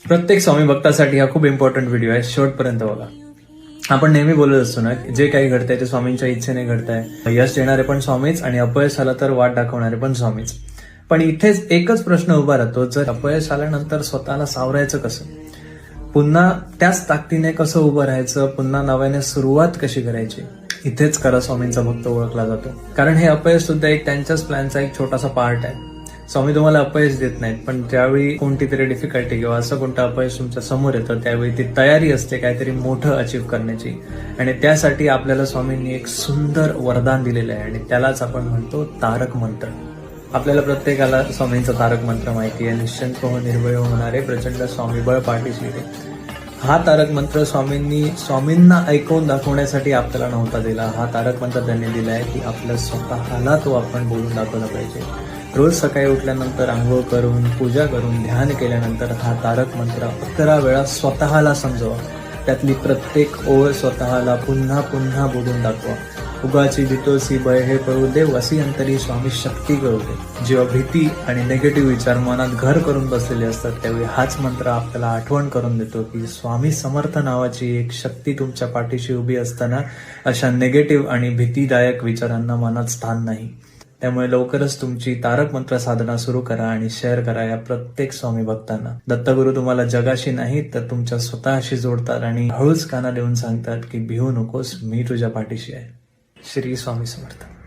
प्रत्येक स्वामी भक्तासाठी हा खूप इम्पॉर्टंट व्हिडिओ आहे, शेवटपर्यंत बघा. आपण नेहमी बोलत असतो ना, जे काही घडतंय ते स्वामींच्या इच्छेने घडतंय. यश देणारे पण स्वामीच आणि अपयश आलं तर वाट दाखवणारे पण स्वामीच. पण इथेच एकच प्रश्न उभा राहतो, जर अपयश आल्यानंतर स्वतःला सावरायचं कसं, पुन्हा त्याच ताकदीने कसं उभं राहायचं, पुन्हा नव्याने सुरुवात कशी करायची. इथेच खरा स्वामींचा भक्त ओळखला जातो. कारण हे अपयश सुद्धा एक त्यांच्याच प्लॅनचा एक छोटासा पार्ट आहे. स्वामी तुम्हाला अपयश देत नाहीत, पण ज्यावेळी कोणती तरी डिफिकल्टी किंवा असं कोणतं अपयश तुमच्या समोर येतं त्यावेळी ती तयारी असते काहीतरी मोठं अचीव्ह करण्याची. आणि त्यासाठी आपल्याला स्वामींनी एक सुंदर वरदान दिलेलं आहे आणि त्यालाच आपण म्हणतो तारक मंत्र. आपल्याला प्रत्येकाला स्वामींचा तारक मंत्र माहिती आहे, निश्चिंत हो निर्भय होणारे प्रचंड स्वामीबळ पाठीशी रे. हा तारक मंत्र स्वामींना ऐकवून दाखवण्यासाठी आपल्याला नव्हता दिला. हा तारक मंत्र त्यांनी दिलाय की आपल्या स्वतःला तो आपण बोलून दाखवला पाहिजे. रोज सकाळी उठल्यानंतर आंघोळ करून, पूजा करून, ध्यान केल्यानंतर हा तारक मंत्र 11 वेळा स्वतःला समजवा. त्यातली प्रत्येक ओळ स्वतःला पुन्हा पुन्हा बोलून दाखवा. उगाची भीतोसी भय हे पळू दे, वसी अंतरी स्वामी शक्ती कळू दे. जेव्हा भीती आणि निगेटिव्ह विचार मनात घर करून बसलेले असतात त्यावेळी हाच मंत्र आपल्याला आठवण करून देतो की स्वामी समर्थ नावाची एक शक्ती तुमच्या पाठीशी उभी असताना अशा निगेटिव्ह आणि भीतीदायक विचारांना मनात स्थान नाही. त्यामुळे लवकरच तुमची तारक मंत्र साधना सुरू करा आणि शेअर करा या प्रत्येक स्वामी भक्तांना. दत्तगुरु तुम्हाला जगाशी नाही तर तुमच्या स्वतःशी जोडतात आणि हळूच काना देऊन सांगतात की भिवू नकोस, मी तुझ्या पाठीशी आहे. श्री स्वामी समर्थ.